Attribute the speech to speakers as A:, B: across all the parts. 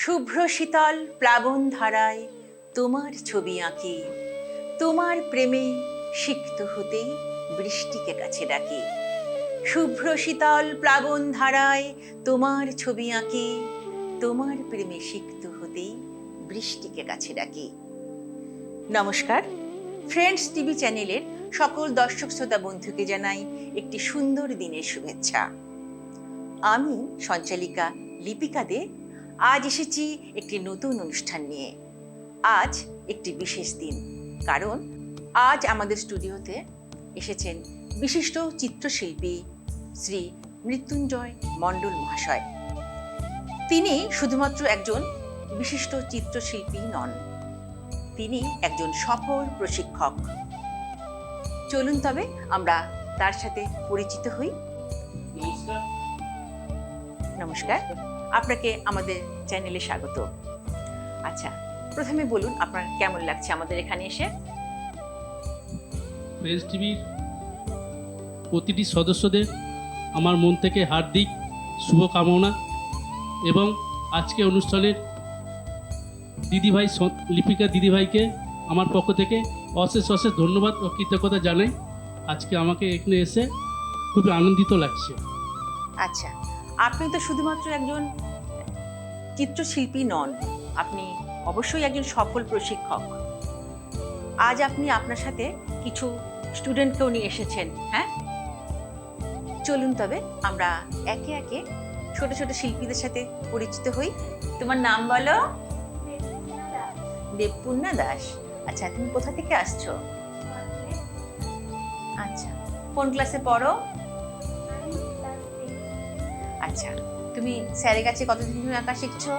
A: শুভ্র শীতল প্লাবন ধারায় তোমার ছবি আঁকি, তোমার প্রেমে সিক্ত হতে বৃষ্টিকে কাছে ডাকি। শুভ্র শীতল প্লাবন ধারায় তোমার ছবি আঁকি, তোমার প্রেমে সিক্ত হতে বৃষ্টিকে কাছে ডাকি। নমস্কার, ফ্রেন্ডস টিভি চ্যানেলের সকল দর্শক শ্রোতা বন্ধুকে জানাই একটি সুন্দর দিনের শুভেচ্ছা। আমি সঞ্চালিকা লিপিকা দে আজ এসেছি একটি নতুন অনুষ্ঠান নিয়ে। আজ একটি বিশেষ দিন, কারণ আজ আমাদের স্টুডিওতে এসেছেন বিশিষ্ট চিত্রশিল্পী শ্রী মৃত্যুঞ্জয় মণ্ডল মহাশয়। তিনি শুধুমাত্র একজন বিশিষ্ট চিত্রশিল্পী নন, তিনি একজন সফল প্রশিক্ষক। চলুন তবে আমরা তার সাথে পরিচিত হই। নমস্কার, আপনাকে আমাদের চ্যানেলে স্বাগত। আচ্ছা, প্রথমে বলুন আপনার কেমন লাগছে আমাদের এখানে এসে?
B: ফ্রেন্ডস টিভির প্রতিটি সদস্যদের আমার মন থেকে হার্দিক শুভকামনা এবং আজকে অনুষ্ঠানের দিদিভাই লিপিকা দিদিভাইকে আমার পক্ষ থেকে অশেষ অশেষ ধন্যবাদ ও কৃতজ্ঞতা জানাই। আজকে আমাকে এখানে এসে খুবই আনন্দিত লাগছে।
A: আচ্ছা, আপনি তো শুধুমাত্র একজন চিত্রশিল্পী নন, আপনি অবশ্যই একজন সফল প্রশিক্ষক। আজ আপনি আপনার সাথে কিছু স্টুডেন্টকেও নিয়ে এসেছেন। হ্যাঁ, চলুন তবে আমরা একে একে ছোট ছোট শিল্পীদের সাথে পরিচিত হই। তোমার নাম বলো? দেবপূর্ণা দাস। আচ্ছা, তুমি কোথা থেকে আসছো? আচ্ছা, কোন ক্লাসে পড়ো? আচ্ছা, তুমি স্যারের কাছে কতদিন ধরে আঁকা শিখছো?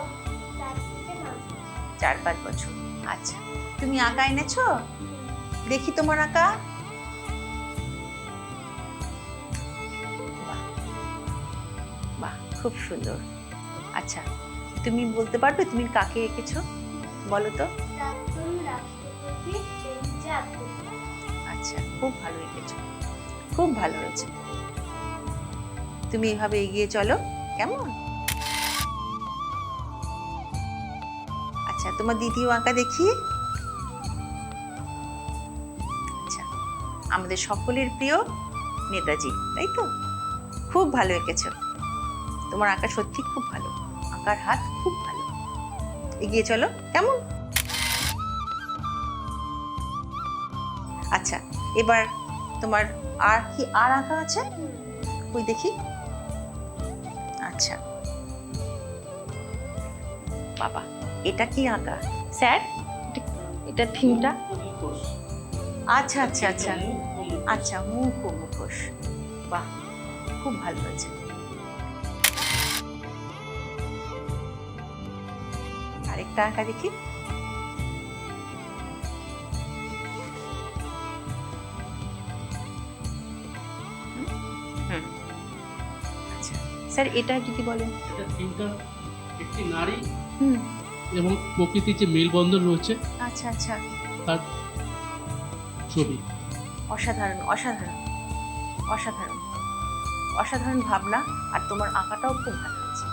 A: 4-5 বছর। আচ্ছা, তুমি আঁকা এনেছো? দেখি তোমার আঁকা। বাহ বাহ, খুব সুন্দর। আচ্ছা, তুমি বলতে পারবে তুমি কাকে এঁকেছো? বলো তো। আচ্ছা, খুব ভালো এঁকেছো, খুব ভালো হয়েছে। তুমি এভাবে এগিয়ে চলো, কেমন? আচ্ছা, তোমার দ্বিতীয় আঁকা দেখি। আচ্ছা, আমাদের সকলের প্রিয় নেতাজি, তাই তো? খুব ভালো এঁকেছো, তোমার আঁকা সত্যি খুব ভালো, আঁকার হাত খুব ভালো। এগিয়ে চলো, কেমন? আচ্ছা, এবার তোমার আর কি আর আঁকা আছে? ওই দেখি। আচ্ছা, বাবা, এটা কি আঁকা স্যার? এটা থিমটা? আচ্ছা আচ্ছা আচ্ছা আচ্ছা, মুখ ও মুখোশ। বাহ, খুব ভালো হয়েছে। আরেকটা আঁকা দেখি। আচ্ছা স্যার, এটা যদি বলেন।
B: এটা থিমটা একটি নারী এবং প্রকৃতির যে মেলবন্ধন রয়েছে
A: আচ্ছা আচ্ছা,
B: তার ছবি।
A: অসাধারণ অসাধারণ অসাধারণ অসাধারণ ভাবনা, আর তোমার আঁকাটাও খুব ভালো হয়েছে।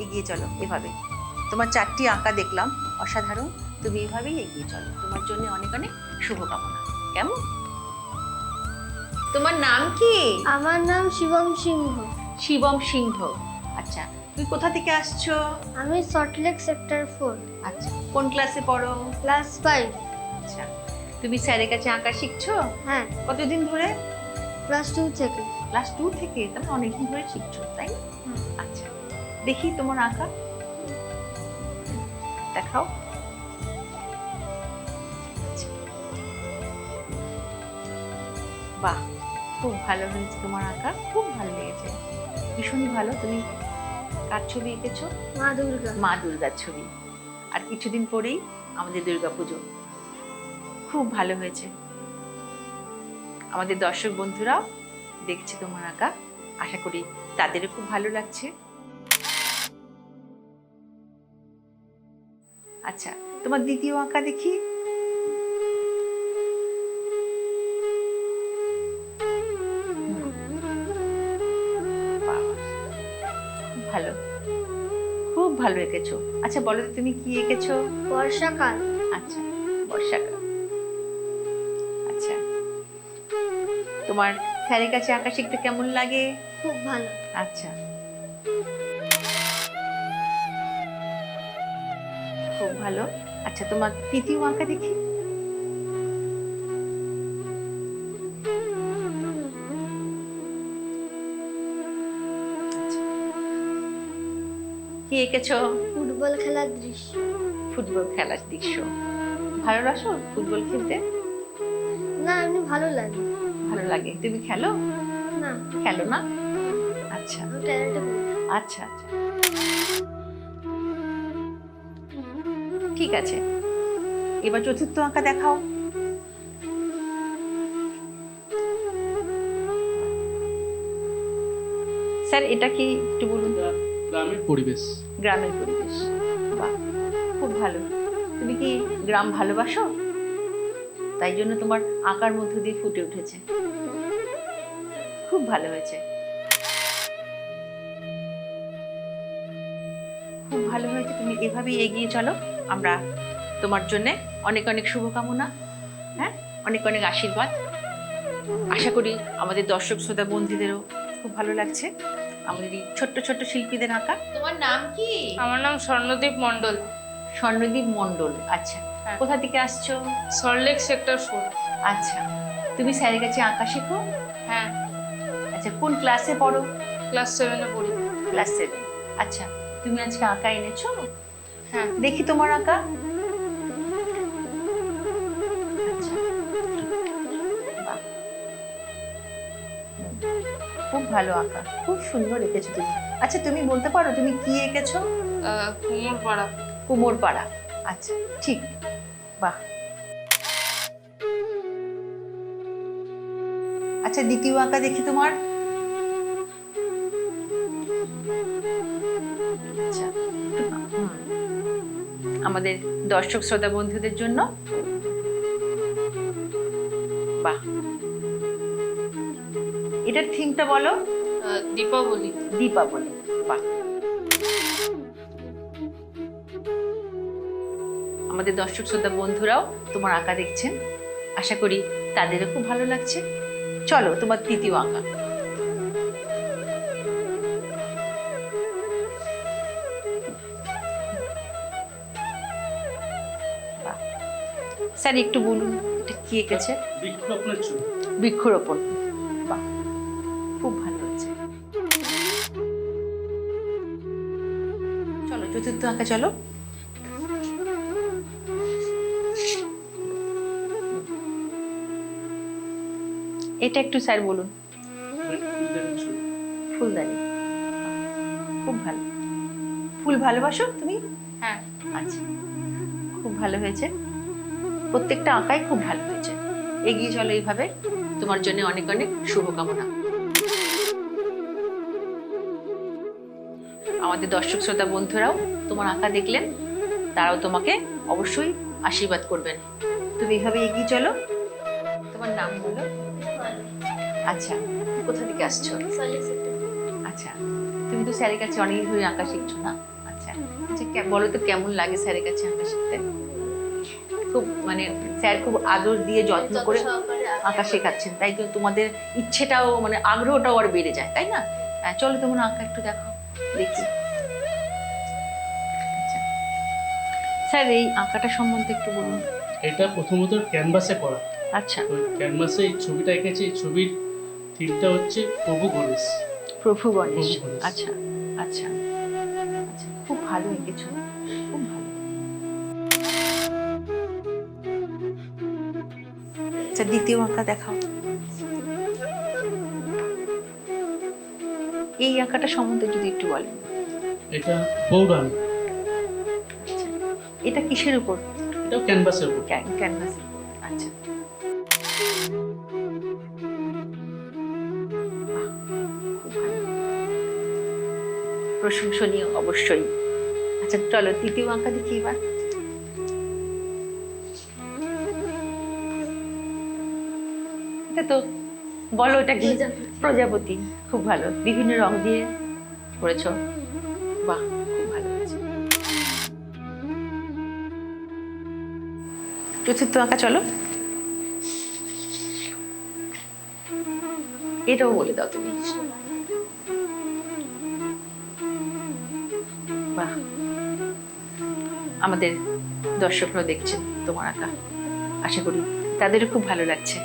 A: এগিয়ে চলো এভাবে। তোমার 4টি আঁকা দেখলাম, অসাধারণ। তুমি এভাবেই এগিয়ে চলো, তোমার জন্য অনেক অনেক শুভকামনা, কেমন? তোমার নাম কি?
C: আমার নাম শিবম সিংহ।
A: শিবম সিংহ। আচ্ছা, তুমি কোথা থেকে আসছো?
C: আমি সল্টলেক সেক্টর 4,
A: আচ্ছা, কোন ক্লাসে পড়ো?
C: ক্লাস 5।
A: আচ্ছা, তুমি স্যারের কাছে আঁকা শিখছো?
C: হ্যাঁ,
A: কতদিন ধরে?
C: ক্লাস 2 থেকে।
A: ক্লাস 2 থেকে, তাহলে অনেকদিন ধরে শিখছো, তাই না? আচ্ছা, দেখি তোমার আঁকা, দেখাও। আচ্ছা, বাহ, খুব ভালো হয়েছে তোমার আঁকা, খুব ভালো লেগেছে, ভীষণই ভালো। তুমি কার ছবি এঁকেছো?
C: মা দুর্গা।
A: মা দুর্গার ছবি। আর কিছুদিন পরেই আমাদের দুর্গাপুজো, খুব ভালো হয়েছে। আমাদের দর্শক বন্ধুরাও দেখছে তোমার আঁকা, আশা করি তাদেরও খুব ভালো লাগছে। আচ্ছা, তোমার দ্বিতীয় আঁকা দেখি। বাহ, ভালো এঁকেছো। আচ্ছা বলো তো তুমি কি এঁকেছো?
C: বর্ষাকাল।
A: আচ্ছা, বর্ষাকাল। আচ্ছা, তোমার স্যারের কাছে আঁকা শিখতে কেমন লাগে?
C: খুব ভালো।
A: আচ্ছা, খুব ভালো। আচ্ছা, তোমার তৃতীয় আঁকা দেখি। আচ্ছা, কি এঁকেছো?
C: ফুটবল খেলার দৃশ্য।
A: ফুটবল খেলার দৃশ্য। ভালোবাসো ফুটবল খেলতে?
C: না, এমনি ভালো লাগে।
A: ভালো লাগে। তুমি খেলো?
C: না,
A: খেলো না? আচ্ছা
C: আমি ট্যালেন্টে করি।
A: আচ্ছা আচ্ছা, ঠিক আছে। এবার চতুর্থ আঁকা দেখাও। স্যার এটা কি একটু বলুন?
B: এটা গ্রামের পরিবেশ।
A: গ্রামের পরিবেশ। বাহ, খুব ভালো। তুমি কি গ্রাম ভালোবাসো? তাই জন্য তোমার আঁকার মধ্য দিয়ে ফুটে উঠেছে। খুব ভালো হয়েছে, খুব ভালো হয়েছে। তুমি এভাবেই এগিয়ে চলো। আমরা তোমার জন্য অনেক অনেক শুভকামনা, হ্যাঁ, অনেক অনেক আশীর্বাদ। আশা করি আমাদের দর্শক শ্রোতা বন্ধুদেরও খুব ভালো লাগছে আমাদের এই ছোট্ট ছোট্ট শিল্পীদের আঁকা। তোমার নাম কি?
D: আমার নাম স্বর্ণদীপ মণ্ডল।
A: স্বর্ণদীপ মণ্ডল। আচ্ছা,
D: হ্যাঁ।
A: কোথা থেকে আসছো?
D: সল্টলেক সেক্টর 4।
A: আচ্ছা, তুমি স্যারের কাছে আঁকা শেখো?
D: হ্যাঁ,
A: আচ্ছা, কোন ক্লাসে পড়ো?
D: ক্লাস 7-এ পড়ি।
A: ক্লাস 7। আচ্ছা, তুমি আজকে আঁকা এনেছো?
D: হ্যাঁ,
A: দেখি তোমার আঁকা। আচ্ছা, বাহ। খুব ভালো আঁকা, খুব সুন্দর এঁকেছো তুমি। আচ্ছা, তুমি বলতে পারো তুমি কি এঁকেছো?
D: কুমোরপাড়া।
A: কুমোরপাড়া। আচ্ছা, ঠিক। বাহ। আচ্ছা, দ্বিতীয় আঁকা দেখি তোমার। আচ্ছা, হুম। আমাদের দর্শক শ্রোতা বন্ধুদের জন্য। বাহ, এটার থিমটা বলো।
D: দীপাবলি।
A: দীপাবলি। বাহ। আমাদের দর্শক শ্রোতা বন্ধুরাও তোমার আঁকা দেখছেন, আশা করি তাদেরও খুব ভালো লাগছে। চলো তোমার তৃতীয় আঁকা। বাহ। স্যার একটু বলুন এটা কি এঁকেছে?
B: বৃক্ষরোপণের ছবি।
A: বৃক্ষরোপণ। বাহ, খুব ভালো হয়েছে। চলো চতুর্থ আঁকা চলো। এটা একটু স্যার বলুন।
B: ফুলদানির ছবি।
A: ফুলদানি। খুব ভালো। ফুল ভালোবাসো তুমি?
D: হ্যাঁ,
A: আচ্ছা, খুব ভালো হয়েছে। প্রত্যেকটা আঁকাই খুব ভালো হয়েছে। এগিয়ে চলো এইভাবে। তোমার জন্য অনেক অনেক শুভকামনা। আমাদের দর্শক শ্রোতা বন্ধুরাও তোমার আঁকা দেখলেন, তারাও তোমাকে অবশ্যই আশীর্বাদ করবেন। তুমি এইভাবে এগিয়ে চলো। তোমার নাম বলো। আচ্ছা, কোথা থেকে আসছো? আচ্ছা, তুমি তো স্যারের কাছে অনেক ধরে আঁকা শিখছো না? আচ্ছা আচ্ছা, বলো তো কেমন লাগে স্যারের কাছে আঁকা শিখতে? খুব মানে স্যার খুব আদর দিয়ে যত্ন করে আঁকা শেখাচ্ছেন, তাই তো তোমাদের ইচ্ছেটাও মানে আগ্রহটাও আর বেড়ে যায়, তাই না? চলো তোমার আঁকা একটু দেখো, দেখি। আচ্ছা স্যার, এই আঁকাটা সম্বন্ধে একটু বলুন।
B: এটা প্রথমত ক্যানভাসে করা।
A: আচ্ছা,
B: ওই ক্যানভাসে এই ছবিটা এঁকেছি। এই ছবির থিমটা হচ্ছে প্রভু গণেশ।
A: প্রভু গণেশ।
B: প্রভু গণেশ।
A: আচ্ছা আচ্ছা আচ্ছা, খুব ভালো এঁকেছো, খুব ভালো। আচ্ছা, দ্বিতীয় আঁকা দেখাও। এই আঁকাটা সম্বন্ধে যদি একটু বলেন।
B: এটা পৌরাণিক।
A: আচ্ছা, এটা কিসের উপর?
B: এটাও ক্যানভাসের উপর।
A: ক্যানভাসের উপর। আচ্ছা, বাহ, খুব ভালো। প্রশংসনীয় অবশ্যই। আচ্ছা চলো তৃতীয় আঁকা দেখি এবার। এটা তো বলো এটা কি? প্রজাপতি। খুব ভালো, বিভিন্ন রং দিয়ে করেছো। বাহ, খুব ভালো হয়েছে। চতুর্থ আঁকা চলো। এটাও বলে দাও তুমি। বাহ, আমাদের দর্শকরা দেখছেন তোমার আঁকা, আশা করি তাদেরও খুব ভালো লাগছে।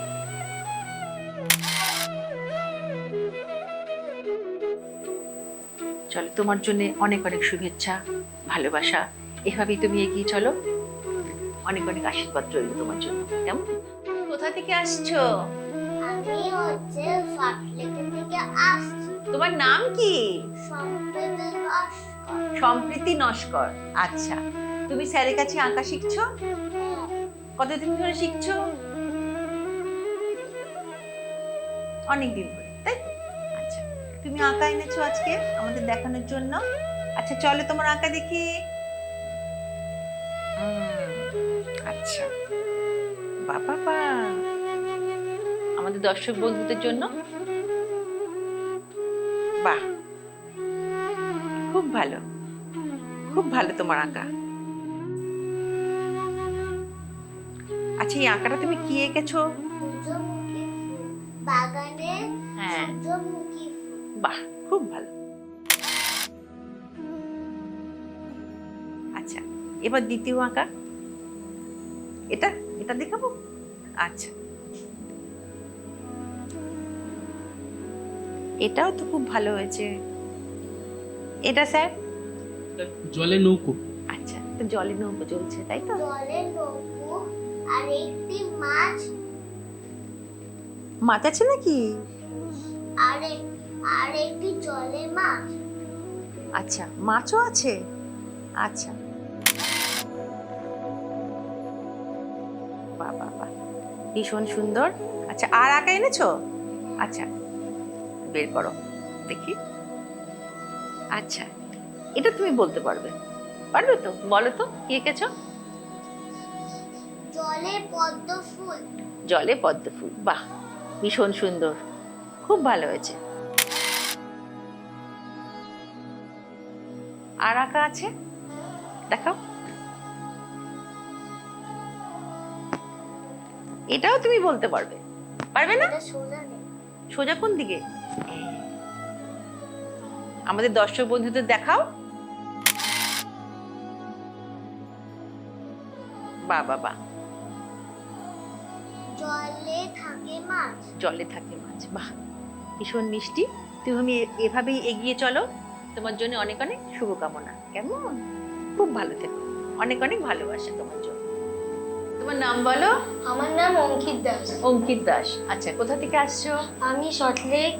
A: চলো, তোমার জন্য অনেক অনেক শুভেচ্ছা, ভালোবাসা। এভাবেই তুমি এগিয়ে চলো। অনেক অনেক আশীর্বাদ রইল তোমার জন্য। কেমন? কোথা থেকে আসছো?
C: আমি হচ্ছে সল্টলেকের থেকে আসছি।
A: তোমার নাম কি?
C: সম্প্রীতি নস্কর।
A: সম্প্রীতি নস্কর। আচ্ছা, তুমি স্যারের কাছে আঁকা শিখছো? কতদিন ধরে শিখছো? অনেকদিন ধরে, তাই তো? আচ্ছা, তুমি আঁকা এনেছো আজকে আমাদের দেখানোর জন্য। আচ্ছা চলো তোমার আঁকা দেখি। আচ্ছা, বাবা বা, আমাদের দর্শক বন্ধুদের জন্য। বাহ, খুব ভালো, খুব ভালো তোমার আঁকা। আচ্ছা, এই আঁকাটা তুমি কি এঁকেছো?
C: সূর্যমুখী ফুল, বাগানে
A: হ্যাঁ,
C: সূর্যমুখী ফুল।
A: বাহ, খুব ভালো। আচ্ছা, এবার দ্বিতীয় আঁকা। এটা এটা দেখাবো। আচ্ছা, এটাও তো খুব ভালো হয়েছে। এটা স্যার?
B: এটা জলে নৌকো।
A: আচ্ছা, তো জলে নৌকো চলছে, তাই তো?
C: জলের নৌকো আর একটি মাছ
A: মাছ আছে নাকি?
C: আর একটি জলের মাছ।
A: আচ্ছা, মাছও আছে। আচ্ছা, বাহ বাহ বাহ, ভীষণ সুন্দর। আচ্ছা, আর আঁকা এনেছো? আচ্ছা, বের করো দেখি। আচ্ছা, এটা তুমি বলতে পারবে, পারবে তো? বলো তো কি এঁকেছো?
C: জলে পদ্ম ফুল।
A: জলে পদ্ম ফুল। বাহ, ভীষণ সুন্দর, খুব ভালো হয়েছে। আর আঁকা আছে, দেখাও। এটাও তুমি বলতে পারবে, পারবে না?
C: এটা সোজা নেই।
A: সোজা কোন দিকে? আমাদের দর্শক বন্ধুদের দেখাও। বাহ বাহ বাহ,
C: জলে থাকে মাছ।
A: জলে থাকে মাছ। বাহ, ভীষণ মিষ্টি। তুমি এভাবেই এগিয়ে চলো। তোমার জন্য অনেক অনেক শুভকামনা। কেমন? খুব ভালো থেকো। অনেক অনেক ভালোবাসা তোমার জন্য। তোমার নাম বলো।
C: আমার নাম অঙ্কিত দাস।
A: অঙ্কিত দাস। আচ্ছা, কোথা থেকে আসছো?
C: আমি সল্টলেক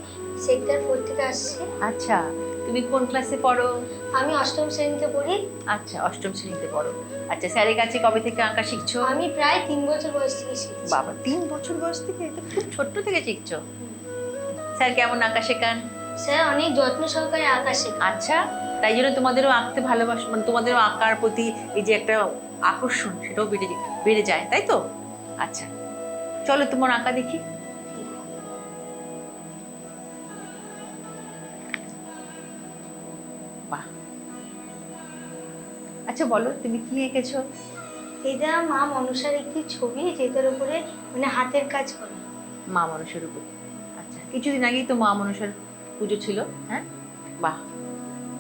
C: সেক্টর 4 থেকে আসছি।
A: আচ্ছা, তুমি কোন ক্লাসে পড়ো?
C: আমি অষ্টম শ্রেণীতে পড়ি।
A: আচ্ছা, অষ্টম শ্রেণীতে পড়ো। আচ্ছা, স্যারের কাছে কবে থেকে আঁকা শিখছো?
C: আমি প্রায় 3 বছর বয়স থেকে শিখছি।
A: বাবা, 3 বছর বয়স থেকে? তো খুব ছোট্ট থেকে শিখছো। স্যার কেমন আঁকা শেখান?
C: স্যার অনেক যত্ন সহকারে আঁকা শেখান।
A: আচ্ছা, তাই জন্য তোমাদেরও আঁকতে ভালোবাসো, মানে তোমাদেরও আঁকার প্রতি এই যে একটা আকর্ষণ, সেটাও বেড়ে যায়, তাই তো? আচ্ছা, চলো তোমার আঁকা দেখি। বাহ, আচ্ছা বলো তুমি কি এঁকেছো?
C: এটা মা মনসার একটি ছবি, যেটার উপরে মানে হাতের কাজ করা।
A: মা মনসার উপর। আচ্ছা, কিছুদিন আগেই তো মা মনসার পুজো ছিল। হ্যাঁ, বাহ,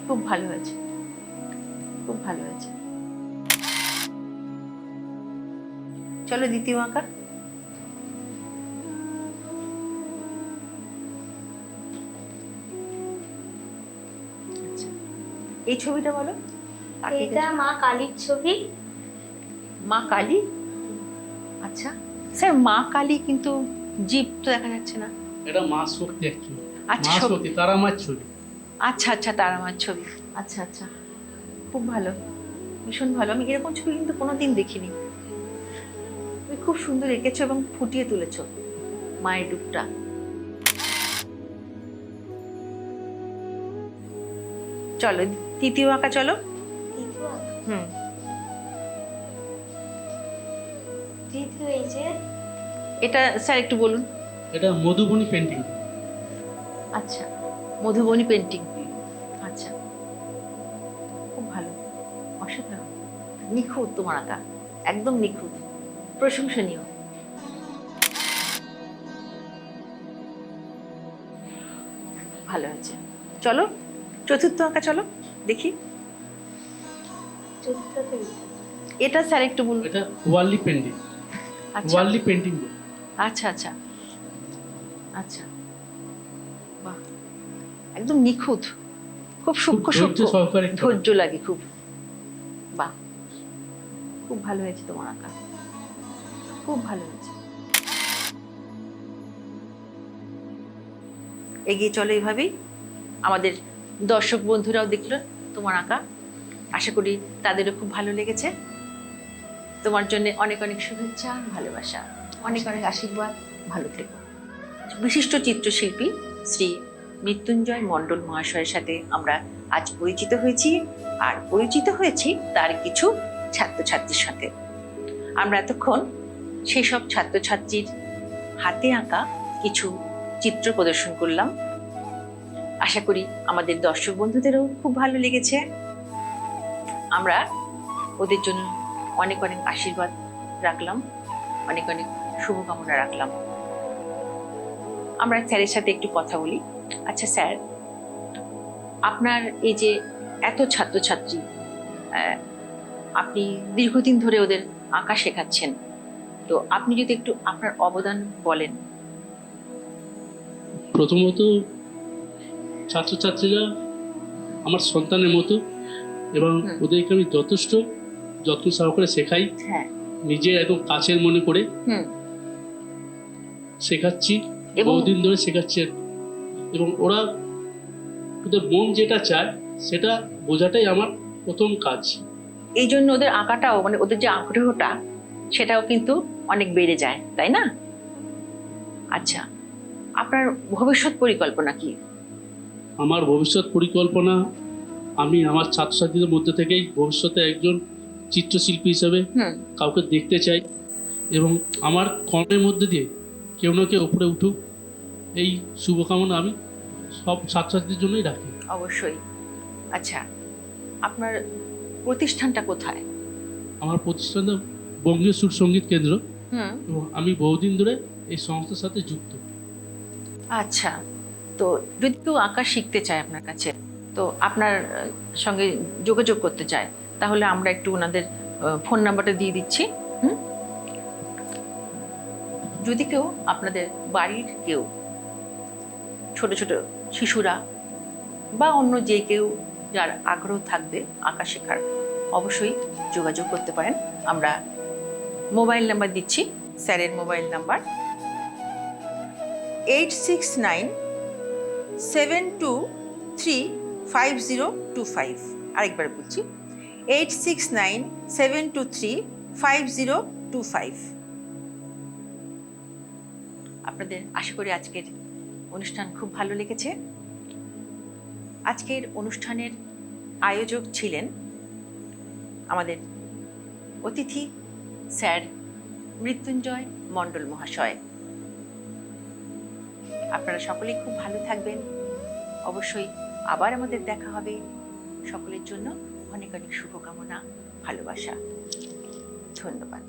A: খুব ভালো হয়েছে, খুব ভালো হয়েছে। চলো দ্বিতীয় আঁকা। আচ্ছা, এই ছবিটা বলো। কাকে
C: এটা
A: এঁকেছো?
C: মা কালীর ছবি।
A: মা কালী। আচ্ছা স্যার, মা কালী কিন্তু জীব তো দেখা যাচ্ছে না।
B: এটা মা শক্তি অ্যাকচুয়ালি।
A: আচ্ছা,
B: মা
A: শক্তি।
B: শক্তি, তারা মার ছবি।
A: আচ্ছা আচ্ছা, তারা মার ছবি। আচ্ছা আচ্ছা, খুব ভালো, ভীষণ ভালো। আমি এরকম ছবি কিন্তু কোনোদিন দেখিনি। তুমি খুব সুন্দর এঁকেছো এবং ফুটিয়ে তুলেছো মায়ের রূপটা। চলো তৃতীয় আঁকা চলো। হুম,
C: তৃতীয় এই যে
A: এটা স্যার একটু বলুন।
B: এটা মধুবনী পেন্টিং।
A: আচ্ছা, মধুবনী পেন্টিং। আচ্ছা, খুব ভালো, অসাধারণ, নিখুঁত তোমার আঁকা, একদম নিখুঁত। প্রশংসনীয়। ভালো হয়েছে। চলো চতুর্থ আঁকা, চলো দেখি।
C: চতুর্থতে
A: এটা স্যার একটু বলুন।
B: এটা ওয়ার্লি পেন্টিং,
A: আচ্ছা
B: ওয়ার্লি পেন্টিং।
A: আচ্ছা আচ্ছা আচ্ছা, বাহ, একদম নিখুঁত, খুব সূক্ষ্ম
B: ধৈর্য
A: সূক্ষ্ম,
B: সহকারে করা।
A: ধৈর্য লাগে খুব। বাহ, খুব ভালো হয়েছে তোমার আঁকা, খুব ভালো হয়েছে। এগিয়ে চলো এইভাবেই। আমাদের দর্শক বন্ধুরাও দেখলো তোমার আঁকা, আশা করি তাদেরও খুব ভালো লেগেছে। তোমার জন্য অনেক অনেক শুভেচ্ছা, ভালোবাসা, অনেক অনেক আশীর্বাদ, ভালো থেকো। বিশিষ্ট চিত্রশিল্পী শ্রী মৃত্যুঞ্জয় মণ্ডল মহাশয়ের সাথে আমরা আজ পরিচিত হয়েছি, আর পরিচিত হয়েছি তার কিছু ছাত্রছাত্রীর সাথে। আমরা এতক্ষণ সেই সব ছাত্রছাত্রীর হাতে আঁকা কিছু চিত্র প্রদর্শন করলাম। আশা করি আমাদের দর্শক বন্ধুদেরও খুব ভালো লেগেছে। আমরা ওদের জন্য অনেক অনেক আশীর্বাদ রাখলাম, অনেক অনেক শুভকামনা রাখলাম। আমরা স্যারের সাথে একটু কথা বলি। আচ্ছা স্যার, আপনার এই যে এত ছাত্রছাত্রী, আপনি দীর্ঘদিন ধরে ওদের আঁকা শেখাচ্ছেন, তো আপনি যদি একটু আপনার অবদান বলেন।
B: প্রথমত ছাত্রছাত্রীরা আমার সন্তানের মতো, এবং ওদেরকে আমি যথেষ্ট যত্ন সহকারে শেখাই।
A: হ্যাঁ,
B: নিজে একদম কাছের মনে করে
A: হুম,
B: শেখাচ্ছি,
A: এবং
B: বহুদিন ধরে শেখাচ্ছি। এবং ওরা ওদের মন যেটা চায় সেটা বোঝাটাই আমার প্রথম কাজ।
A: এই জন্য ওদের আঁকাটাও, মানে ওদের যে আগ্রহটা, সেটাও কিন্তু অনেক বেড়ে যায়, তাই না? আচ্ছা, আপনার ভবিষ্যৎ পরিকল্পনা কি?
B: আমার ভবিষ্যৎ পরিকল্পনা, আমি আমার ছাত্রছাত্রীদের মধ্যে থেকেই ভবিষ্যতে একজন চিত্রশিল্পী হিসেবে
A: হুম,
B: কাউকে দেখতে চাই, এবং আমার কর্মের মধ্যে দিয়ে কেউ না কেউ উপরে উঠুক, এই শুভকামনা আমি সব ছাত্রছাত্রীদের জন্যই রাখি।
A: অবশ্যই। আচ্ছা, আপনার প্রতিষ্ঠানটা কোথায়?
B: আমার প্রতিষ্ঠানটা বঙ্গীয় সুর সঙ্গীত কেন্দ্র,
A: হুম,
B: এবং আমি বহুদিন ধরে এই সংস্থার সাথে যুক্ত।
A: আচ্ছা, তো যদি কেউ আঁকা শিখতে চায় আপনার কাছে, তো আপনার সঙ্গে যোগাযোগ করতে চায়, তাহলে আমরা একটু ওনাদের ফোন নাম্বারটা দিয়ে দিচ্ছি। হুম, যদি কেউ আপনাদের বাড়ির কেউ, ছোট ছোট শিশুরা বা অন্য যে কেউ যার আগ্রহ থাকবে আঁকা শেখার, অবশ্যই যোগাযোগ করতে পারেন। আমরা মোবাইল নাম্বার দিচ্ছি, স্যারের মোবাইল নাম্বার 8697235025। আরেকবার বলছি, 8697235025। আপনাদের আশা করি আজকের অনুষ্ঠান খুব ভালো লেগেছে। আজকের অনুষ্ঠানের আয়োজক ছিলেন আমাদের অতিথি স্যার মৃত্যুঞ্জয় মণ্ডল মহাশয়। আপনারা সকলেই খুব ভালো থাকবেন। অবশ্যই আবার আমাদের দেখা হবে। সকলের জন্য অনেক অনেক শুভকামনা, ভালোবাসা। ধন্যবাদ।